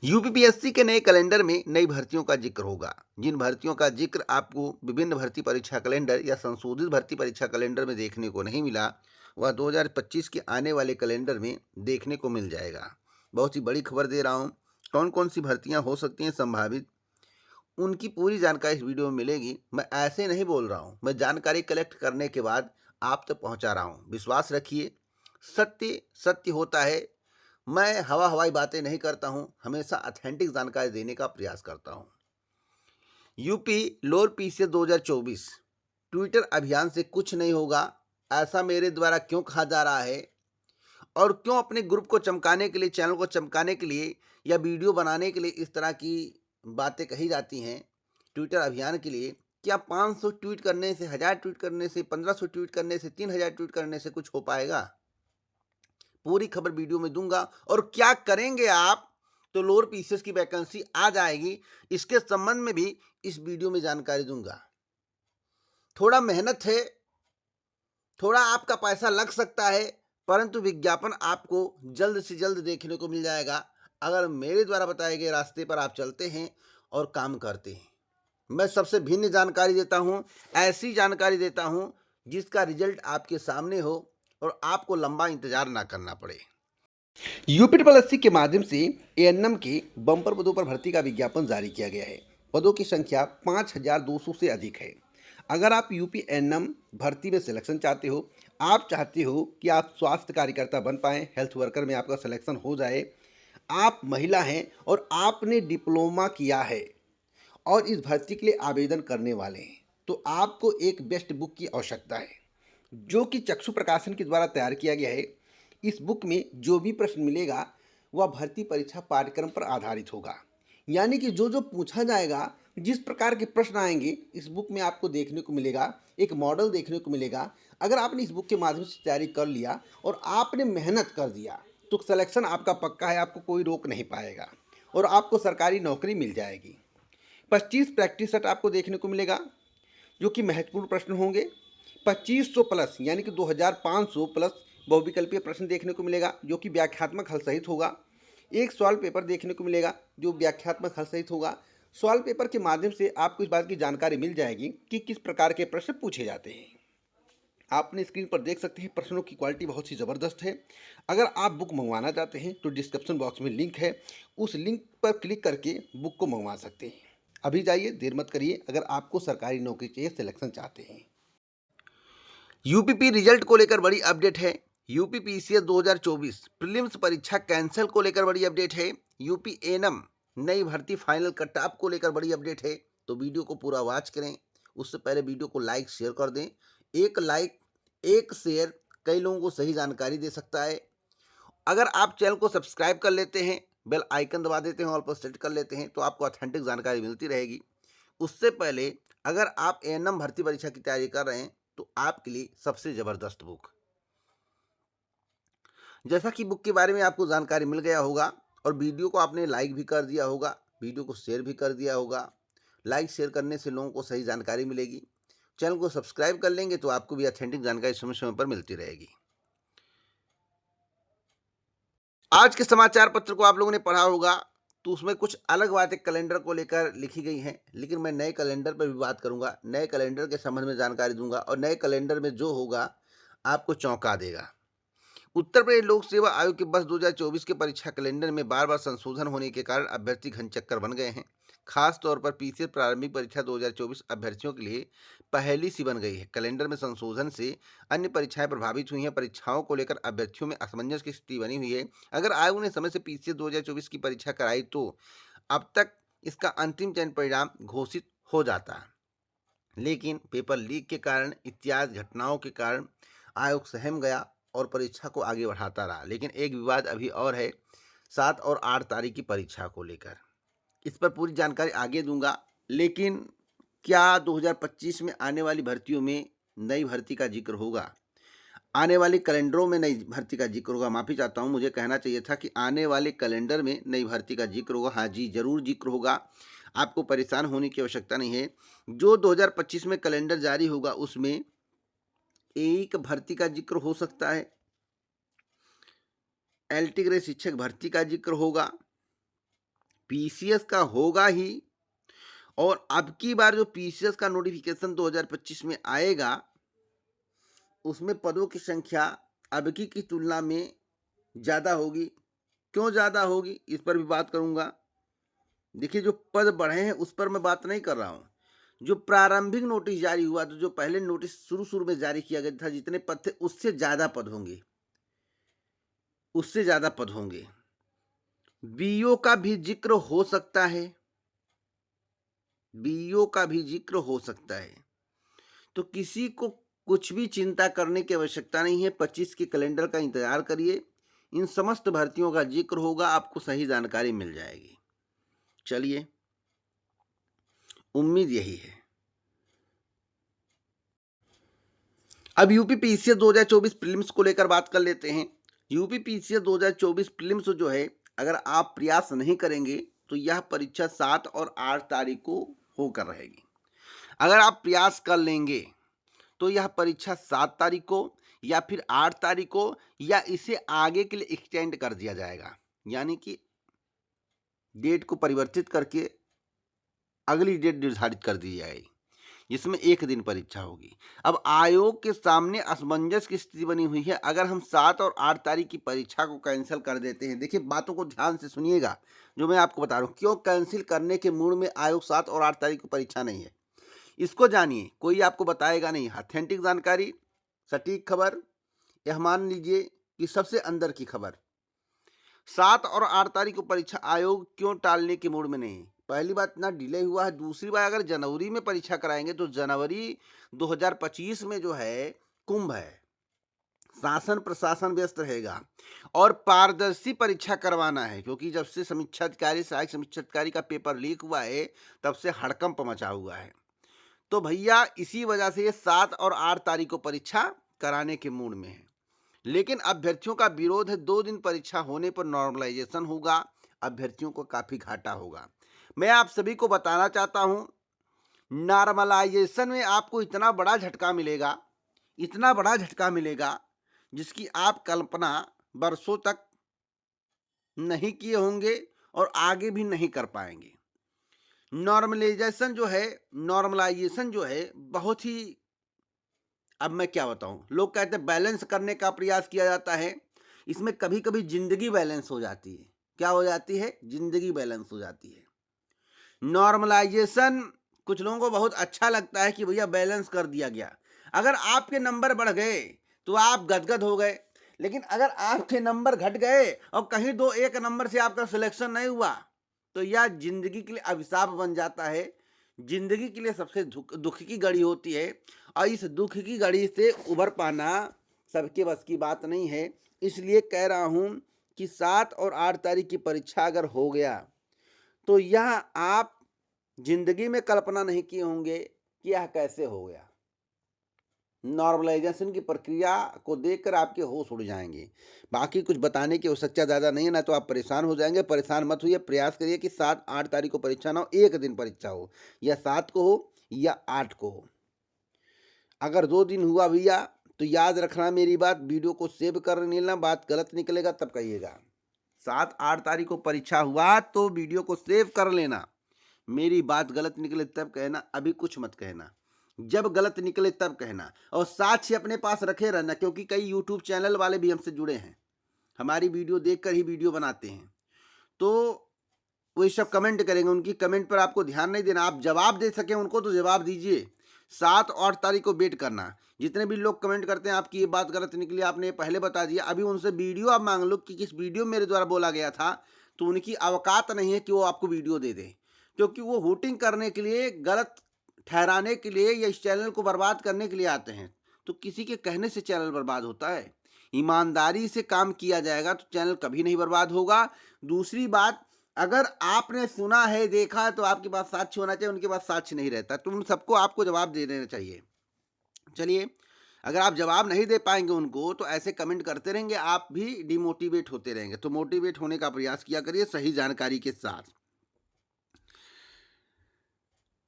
UPPSC के नए calendar में नई भर्तियों का जिक्र होगा। जिन भर्तियों का जिक्र आपको विभिन्न भर्ती परीक्षा कैलेंडर या संशोधित भर्ती परीक्षा कैलेंडर में देखने को नहीं मिला, वह 2025 के आने वाले कैलेंडर में देखने को मिल जाएगा। बहुत ही बड़ी खबर दे रहा हूँ। कौन कौन सी भर्तियाँ हो सकती हैं संभावित, उनकी पूरी जानकारी इस वीडियो में मिलेगी। मैं ऐसे नहीं बोल रहा हूँ, मैं जानकारी कलेक्ट करने के बाद आप तक पहुँचा रहा हूँ। विश्वास रखिए, सत्य सत्य होता है। मैं हवा हवाई बातें नहीं करता हूं, हमेशा ऑथेंटिक जानकारी देने का प्रयास करता हूं। यूपी लोअर पीसीएस 2024 ट्विटर अभियान से कुछ नहीं होगा, ऐसा मेरे द्वारा क्यों कहा जा रहा है और क्यों अपने ग्रुप को चमकाने के लिए, चैनल को चमकाने के लिए या वीडियो बनाने के लिए इस तरह की बातें कही जाती हैं ट्विटर अभियान के लिए। क्या 500 ट्वीट करने से, 1000 ट्वीट करने से, 1500 ट्वीट करने से, 3000 ट्वीट करने से कुछ हो पाएगा? पूरी खबर वीडियो में दूंगा। और क्या करेंगे आप तो लोअर पीसीएस की वैकेंसी आ जाएगी, इसके संबंध में भी इस वीडियो में जानकारी दूंगा। थोड़ा मेहनत है, थोड़ा आपका पैसा लग सकता है, परंतु विज्ञापन आपको जल्द से जल्द देखने को मिल जाएगा अगर मेरे द्वारा बताए गए रास्ते पर आप चलते हैं और काम करते हैं। मैं सबसे भिन्न जानकारी देता हूं, ऐसी जानकारी देता हूं जिसका रिजल्ट आपके सामने हो और आपको लंबा इंतजार ना करना पड़े। यूपीपीएससी के माध्यम से एएनएम के बम्पर पदों पर भर्ती का विज्ञापन जारी किया गया है। पदों की संख्या 5200 से अधिक है। अगर आप यूपी एएनएम भर्ती में सिलेक्शन चाहते हो, आप चाहते हो कि आप स्वास्थ्य कार्यकर्ता बन पाएं, हेल्थ वर्कर में आपका सिलेक्शन हो जाए, आप महिला हैं और आपने डिप्लोमा किया है और इस भर्ती के लिए आवेदन करने वाले हैं, तो आपको एक बेस्ट बुक की आवश्यकता है जो कि चक्षु प्रकाशन के द्वारा तैयार किया गया है। इस बुक में जो भी प्रश्न मिलेगा वह भर्ती परीक्षा पाठ्यक्रम पर आधारित होगा, यानी कि जो जो पूछा जाएगा, जिस प्रकार के प्रश्न आएंगे इस बुक में आपको देखने को मिलेगा, एक मॉडल देखने को मिलेगा। अगर आपने इस बुक के माध्यम से तैयारी कर लिया और आपने मेहनत कर दिया तो सिलेक्शन आपका पक्का है, आपको कोई रोक नहीं पाएगा और आपको सरकारी नौकरी मिल जाएगी। 25 प्रैक्टिस सेट आपको देखने को मिलेगा जो कि महत्वपूर्ण प्रश्न होंगे। 2500 प्लस यानी कि 2500 प्लस बहुविकल्पीय प्रश्न देखने को मिलेगा जो कि व्याख्यात्मक हल सहित होगा। एक सवाल पेपर देखने को मिलेगा जो व्याख्यात्मक हल सहित होगा। सवाल पेपर के माध्यम से आपको इस बात की जानकारी मिल जाएगी कि किस प्रकार के प्रश्न पूछे जाते हैं। आपने स्क्रीन पर देख सकते हैं प्रश्नों की क्वालिटी बहुत ही ज़बरदस्त है। अगर आप बुक मंगवाना चाहते हैं तो डिस्क्रिप्शन बॉक्स में लिंक है, उस लिंक पर क्लिक करके बुक को मंगवा सकते हैं। अभी जाइए, देर मत करिए, अगर आपको सरकारी नौकरी चाहिए, सिलेक्शन चाहते हैं। यूपीपी रिजल्ट को लेकर बड़ी अपडेट है। यूपी पीसीएस 2024 प्रीलिम्स परीक्षा कैंसिल को लेकर बड़ी अपडेट है। यूपी एएनएम नई भर्ती फाइनल कट ऑफ को लेकर बड़ी अपडेट है। तो वीडियो को पूरा वॉच करें, उससे पहले वीडियो को लाइक शेयर कर दें। एक लाइक, एक शेयर कई लोगों को सही जानकारी दे सकता है। अगर आप चैनल को सब्सक्राइब कर लेते हैं, बेल आइकन दबा देते हैं, ऑल पर सेट कर लेते हैं, तो आपको ऑथेंटिक जानकारी मिलती रहेगी। उससे पहले अगर आप एएनएम भर्ती परीक्षा की तैयारी कर रहे हैं तो आपके लिए सबसे ज़बरदस्त बुक, जैसा कि बुक के बारे में आपको जानकारी मिल गया होगा और वीडियो को आपने लाइक भी कर दिया होगा, वीडियो को शेयर भी कर दिया होगा। लाइक शेयर करने से लोगों को सही जानकारी मिलेगी। चैनल को सब्सक्राइब कर लेंगे तो आपको भी ऑथेंटिक जानकारी समय समय पर मिलती रहेगी। आज के समाचार पत्र को आप लोगों ने पढ़ा होगा तो उसमें कुछ अलग बातें कैलेंडर को लेकर लिखी गई हैं, लेकिन मैं नए कैलेंडर पर भी बात करूंगा, नए कैलेंडर के संबंध में जानकारी दूंगा और नए कैलेंडर में जो होगा आपको चौंका देगा। उत्तर प्रदेश लोक सेवा आयोग के वर्ष 2024 के परीक्षा कैलेंडर में बार बार संशोधन होने के कारण अभ्यर्थी घन चक्कर बन गए हैं। खास तौर पर पीसीएस प्रारंभिक परीक्षा 2024 अभ्यर्थियों के लिए पहली सी बन गई है। कैलेंडर में संशोधन से अन्य परीक्षाएं प्रभावित हुई हैं। परीक्षाओं को लेकर अभ्यर्थियों में असमंजस की स्थिति बनी हुई है। अगर आयोग ने समय से पीसीएस 2024 की परीक्षा कराई तो अब तक इसका अंतिम चयन परिणाम घोषित हो जाता, लेकिन पेपर लीक के कारण, इत्यादि घटनाओं के कारण आयोग सहम गया और परीक्षा को आगे बढ़ाता रहा। लेकिन एक विवाद अभी और है 7 और 8 तारीख की परीक्षा को लेकर। इस पर पूरी जानकारी आगे दूंगा। लेकिन क्या 2025 में आने वाली भर्तियों में नई भर्ती का जिक्र होगा? आने वाले कैलेंडरों में नई भर्ती का जिक्र होगा। माफ़ी चाहता हूँ, मुझे कहना चाहिए था कि आने वाले कैलेंडर में नई भर्ती का जिक्र होगा। हाँ जी, ज़रूर जिक्र होगा। आपको परेशान होने की आवश्यकता नहीं है। जो 2025 में कैलेंडर जारी होगा उसमें एक भर्ती का जिक्र हो सकता है, एलटी ग्रेड शिक्षक भर्ती का जिक्र होगा, पीसीएस का होगा ही। और अब की बार जो पीसीएस का नोटिफिकेशन 2025 में आएगा, उसमें पदों की संख्या अब की तुलना में ज़्यादा होगी। क्यों ज़्यादा होगी, इस पर भी बात करूँगा। देखिए, जो पद बढ़े हैं उस पर मैं बात नहीं कर रहा हूँ। जो प्रारंभिक नोटिस जारी हुआ, तो जो पहले नोटिस शुरू में जारी किया गया था, जितने पद थे उससे ज़्यादा पद होंगे, उससे ज़्यादा पद होंगे। बीईओ का भी जिक्र हो सकता है, बीईओ का भी जिक्र हो सकता है। तो किसी को कुछ भी चिंता करने की आवश्यकता नहीं है। 25 के कैलेंडर का इंतजार करिए, इन समस्त भर्तियों का जिक्र होगा, आपको सही जानकारी मिल जाएगी। चलिए, उम्मीद यही है। अब यूपी पीसीएस 2024 प्रीलिम्स को लेकर बात कर लेते हैं। यूपी पीसीएस 2024 प्रीलिम्स जो है, अगर आप प्रयास नहीं करेंगे तो यह परीक्षा 7 और 8 तारीख को होकर रहेगी। अगर आप प्रयास कर लेंगे तो यह परीक्षा 7 तारीख को या फिर 8 तारीख को, या इसे आगे के लिए एक्सटेंड कर दिया जाएगा, यानी कि डेट को परिवर्तित करके अगली डेट निर्धारित कर दी जाएगी, जिसमें एक दिन परीक्षा होगी। अब आयोग के सामने असमंजस की स्थिति बनी हुई है। अगर हम 7 और 8 तारीख की परीक्षा को कैंसिल कर देते हैं, देखिए बातों को ध्यान से सुनिएगा जो मैं आपको बता रहा हूँ, क्यों कैंसिल करने के मूड में आयोग 7 और 8 तारीख को परीक्षा नहीं है, इसको जानिए। कोई आपको बताएगा नहीं। ऑथेंटिक जानकारी, सटीक खबर, यह मान लीजिए कि सबसे अंदर की खबर। 7 और 8 तारीख को परीक्षा आयोग क्यों टालने के मूड में नहीं? पहली बात, इतना डिले हुआ है। दूसरी बात, अगर जनवरी में परीक्षा कराएंगे तो जनवरी 2025 में जो है कुंभ है, शासन प्रशासन व्यस्त रहेगा और पारदर्शी परीक्षा करवाना है, क्योंकि जब से समीक्षा अधिकारी, सहायक समीक्षा अधिकारी का पेपर लीक हुआ है, तब से हड़कंप मचा हुआ है। तो भैया, इसी वजह से ये 7 और 8 तारीख को परीक्षा कराने के मूड में है। लेकिन अभ्यर्थियों का विरोध है। 2 दिन परीक्षा होने पर नॉर्मलाइजेशन होगा, अभ्यर्थियों को काफी घाटा होगा। मैं आप सभी को बताना चाहता हूं, नॉर्मलाइजेशन में आपको इतना बड़ा झटका मिलेगा, इतना बड़ा झटका मिलेगा, जिसकी आप कल्पना वर्षों तक नहीं किए होंगे और आगे भी नहीं कर पाएंगे। नॉर्मलाइजेशन जो है बहुत ही, अब मैं क्या बताऊं, लोग कहते हैं बैलेंस करने का प्रयास किया जाता है। इसमें कभी कभी जिंदगी बैलेंस हो जाती है। क्या हो जाती है? जिंदगी बैलेंस हो जाती है। नॉर्मलाइजेशन कुछ लोगों को बहुत अच्छा लगता है कि भैया बैलेंस कर दिया गया। अगर आपके नंबर बढ़ गए तो आप गदगद हो गए, लेकिन अगर आपके नंबर घट गए और कहीं 2-1 नंबर से आपका सिलेक्शन नहीं हुआ, तो यह जिंदगी के लिए अभिशाप बन जाता है। जिंदगी के लिए सबसे दुख की घड़ी होती है, और इस दुख की घड़ी से उभर पाना सबके बस की बात नहीं है। इसलिए कह रहा हूं कि 7 और 8 तारीख की परीक्षा अगर हो गया तो यह आप जिंदगी में कल्पना नहीं किए होंगे कि यह कैसे हो गया। नॉर्मलाइजेशन की प्रक्रिया को देखकर आपके होश उड़ जाएंगे। बाकी कुछ बताने की आवश्यकता ज़्यादा नहीं है, ना तो आप परेशान हो जाएंगे। परेशान मत होइए, प्रयास करिए कि 7-8 तारीख को परीक्षा ना हो, एक दिन परीक्षा हो, या 7 को हो या 8 को हो। अगर 2 दिन हुआ भैया तो याद रखना मेरी बात, वीडियो को सेव कर लेना, बात गलत निकलेगा तब कहिएगा। 7-8 तारीख को परीक्षा हुआ तो वीडियो को सेव कर लेना, मेरी बात गलत निकले तब कहना, अभी कुछ मत कहना, जब गलत निकले तब कहना। और साक्ष्य अपने पास रखे रहना, क्योंकि कई यूट्यूब चैनल वाले भी हमसे जुड़े हैं, हमारी वीडियो देखकर ही वीडियो बनाते हैं, तो वो सब कमेंट करेंगे, उनकी कमेंट पर आपको ध्यान नहीं देना। आप जवाब दे सकें उनको तो जवाब दीजिए। 7 और 8 तारीख को वेट करना। जितने भी लोग कमेंट करते हैं आपकी ये बात गलत निकली, आपने पहले बता दिया, अभी उनसे वीडियो आप मांग लो कि किस वीडियो मेरे द्वारा बोला गया था, तो उनकी औकात नहीं है कि वो आपको वीडियो दे दें, क्योंकि वो वोटिंग करने के लिए, गलत ठहराने के लिए या इस चैनल को बर्बाद करने के लिए आते हैं। तो किसी के कहने से चैनल बर्बाद होता है? ईमानदारी से काम किया जाएगा तो चैनल कभी नहीं बर्बाद होगा। दूसरी बात, अगर आपने सुना है, देखा है, तो आपके पास साक्ष्य होना चाहिए, उनके पास साक्ष्य नहीं रहता, तो उन सबको आपको जवाब दे देना चाहिए। चलिए, अगर आप जवाब नहीं दे पाएंगे उनको, तो ऐसे कमेंट करते रहेंगे, आप भी डिमोटिवेट होते रहेंगे। तो मोटिवेट होने का प्रयास किया करिए सही जानकारी के साथ।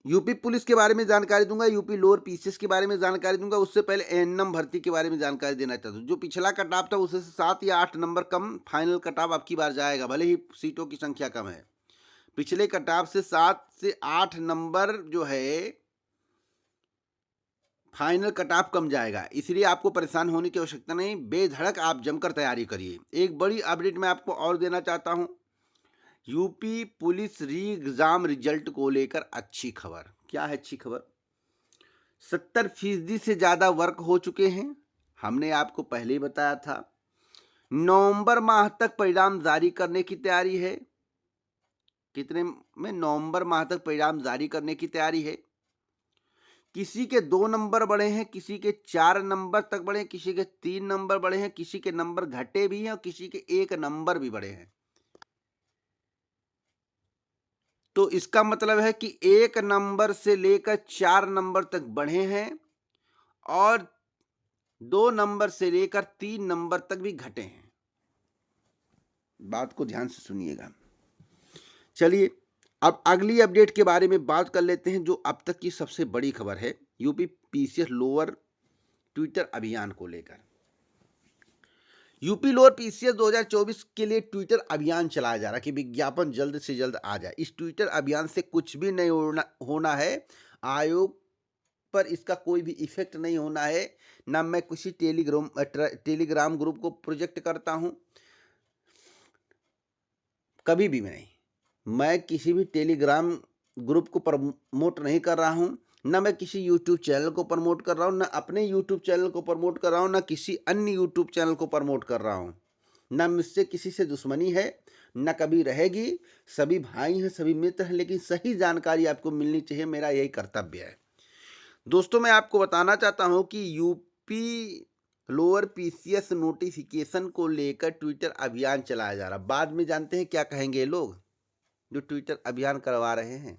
यूपी पुलिस के बारे में जानकारी दूंगा, यूपी लोअर पीसीएस के बारे में जानकारी दूंगा। उससे पहले एएनएम भर्ती के बारे में जानकारी देना चाहता हूँ। जो पिछला कटाव था उससे 7 या 8 नंबर कम फाइनल कटाव अब की बार जाएगा, भले ही सीटों की संख्या कम है। पिछले कट ऑफ से 7 से 8 नंबर जो है फाइनल कट ऑफ कम जाएगा, इसलिए आपको परेशान होने की आवश्यकता नहीं। बेधड़क आप जमकर तैयारी करिए। एक बड़ी अपडेट मैं आपको और देना चाहता हूं। यूपी पुलिस री एग्जाम रिजल्ट को लेकर अच्छी खबर। क्या है अच्छी खबर? 70% से ज्यादा वर्क हो चुके हैं। हमने आपको पहले ही बताया था। नवंबर माह तक परिणाम जारी करने की तैयारी है। कितने में? नवंबर माह तक परिणाम जारी करने की तैयारी है। किसी के 2 नंबर बढ़े हैं, किसी के 4 नंबर तक बढ़े हैं, किसी के 3 नंबर बढ़े हैं, किसी के नंबर घटे भी हैं और किसी के 1 नंबर भी बढ़े हैं। तो इसका मतलब है कि 1 नंबर से लेकर 4 नंबर तक बढ़े हैं और 2 नंबर से लेकर 3 नंबर तक भी घटे हैं। बात को ध्यान से सुनिएगा। चलिए अब अगली अपडेट के बारे में बात कर लेते हैं, जो अब तक की सबसे बड़ी खबर है। यूपी पीसीएस लोअर ट्विटर अभियान को लेकर। यूपी लोअर पीसीएस 2024 के लिए ट्विटर अभियान चलाया जा रहा है कि विज्ञापन जल्द से जल्द आ जाए। इस ट्विटर अभियान से कुछ भी नहीं होना है। आयोग पर इसका कोई भी इफेक्ट नहीं होना है। ना मैं किसी टेलीग्राम ग्रुप को प्रोजेक्ट करता हूं, कभी भी नहीं। मैं किसी भी टेलीग्राम ग्रुप को प्रमोट नहीं कर रहा हूं, ना मैं किसी यूट्यूब चैनल को प्रमोट कर रहा हूं, ना अपने यूट्यूब चैनल को प्रमोट कर रहा हूं, ना किसी अन्य यूट्यूब चैनल को प्रमोट कर रहा हूं। ना मुझसे किसी से दुश्मनी है, ना कभी रहेगी। सभी भाई हैं, सभी मित्र हैं, लेकिन सही जानकारी आपको मिलनी चाहिए, मेरा यही कर्तव्य है। दोस्तों मैं आपको बताना चाहता हूं कि यूपी लोअर पीसीएस नोटिफिकेशन को लेकर ट्विटर अभियान चलाया जा रहा। बाद में जानते हैं क्या कहेंगे लोग जो ट्विटर अभियान करवा रहे हैं।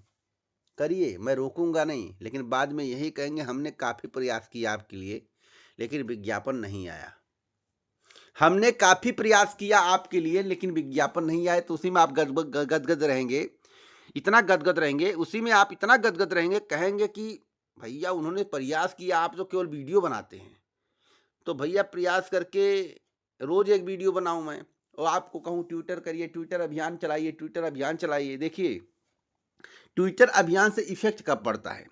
करिए, मैं रोकूंगा नहीं, लेकिन बाद में यही कहेंगे हमने काफी प्रयास किया आपके लिए, लेकिन विज्ञापन नहीं आया। हमने काफी प्रयास किया आपके लिए, लेकिन विज्ञापन नहीं आया। तो उसी में आप गदगद रहेंगे, इतना गदगद रहेंगे, उसी में आप इतना गदगद रहेंगे, कहेंगे कि भैया उन्होंने प्रयास किया, आप तो केवल वीडियो बनाते हैं। तो भैया प्रयास करके रोज एक वीडियो बनाऊं मैं और आपको कहूं ट्विटर करिए, ट्विटर अभियान चलाइए, ट्विटर अभियान चलाइए। देखिए ट्विटर अभियान से इफेक्ट कब पड़ता है?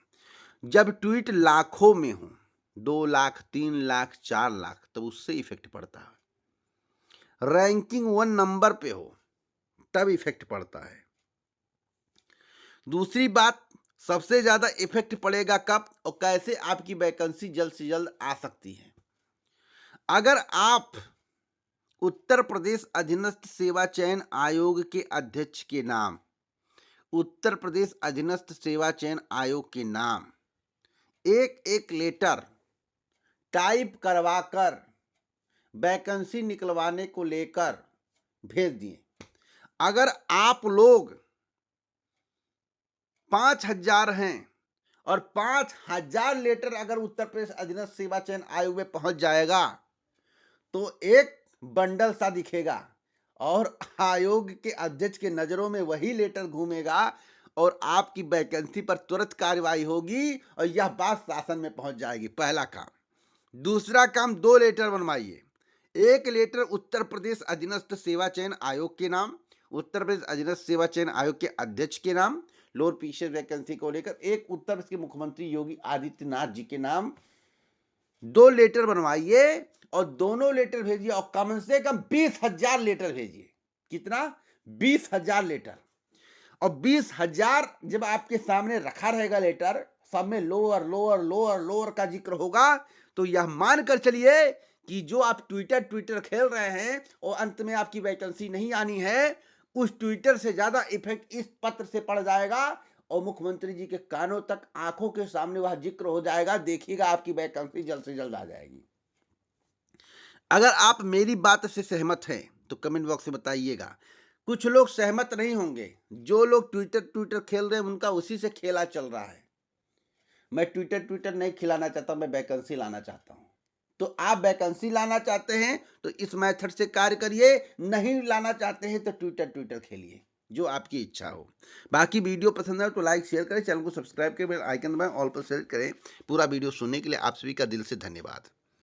जब ट्वीट लाखों में हो, 2 लाख, 3 लाख, 4 लाख, तब उससे इफेक्ट पड़ता है। रैंकिंग 1 नंबर पे हो तब इफेक्ट पड़ता है। दूसरी बात, सबसे ज्यादा इफेक्ट पड़ेगा कब और कैसे? आपकी वैकेंसी जल्द से जल्द आ सकती है। अगर आप उत्तर प्रदेश अधीनस्थ सेवा चयन आयोग के अध्यक्ष के नाम, उत्तर प्रदेश अधीनस्थ सेवा चयन आयोग के नाम एक लेटर टाइप करवाकर वैकेंसी निकलवाने को लेकर भेज दिए। अगर आप लोग 5000 हैं और 5000 लेटर अगर उत्तर प्रदेश अधीनस्थ सेवा चयन आयोग में पहुंच जाएगा तो एक बंडल सा दिखेगा और आयोग के अध्यक्ष के नजरों में वही लेटर घूमेगा और आपकी वैकेंसी पर तुरंत कार्रवाई होगी और यह बात शासन में पहुंच जाएगी। पहला काम। दूसरा काम, 2 लेटर बनवाइए। एक लेटर उत्तर प्रदेश अधीनस्थ सेवा चयन आयोग के नाम, उत्तर प्रदेश अधीनस्थ सेवा चयन आयोग के अध्यक्ष के नाम लोअर पीसीएस वैकेंसी को लेकर। एक उत्तर प्रदेश के मुख्यमंत्री योगी आदित्यनाथ जी के नाम। 2 लेटर बनवाइए और दोनों लेटर भेजिए और कम से कम 20,000 लेटर भेजिए। कितना? 20,000 लेटर। और 20,000 जब आपके सामने रखा रहेगा लेटर, सब में लोअर लोअर लोअर लोअर का जिक्र होगा, तो यह मानकर चलिए कि जो आप ट्विटर खेल रहे हैं और अंत में आपकी वैकेंसी नहीं आनी है, उस ट्विटर से ज्यादा इफेक्ट इस पत्र से पड़ जाएगा और मुख्यमंत्री जी के कानों तक, आंखों के सामने वह जिक्र हो जाएगा। देखिएगा आपकी वैकेंसी जल्द से जल्द आ जाएगी। अगर आप मेरी बात से सहमत हैं तो कमेंट बॉक्स में बताइएगा। कुछ लोग सहमत नहीं होंगे। जो लोग ट्विटर खेल रहे हैं उनका उसी से खेला चल रहा है। मैं ट्विटर नहीं खिलाना चाहता, मैं वैकेंसी लाना चाहता हूं। तो आप वैकेंसी लाना चाहते हैं तो इस मेथड से कार्य करिए, नहीं लाना चाहते हैं तो ट्विटर खेलिए, जो आपकी इच्छा हो। बाकी वीडियो पसंद है तो लाइक शेयर करें, चैनल को सब्सक्राइब करें, बेल आइकन दबाएं, ऑल पर सेलेक्ट करें। पूरा वीडियो सुनने के लिए आप सभी का दिल से धन्यवाद।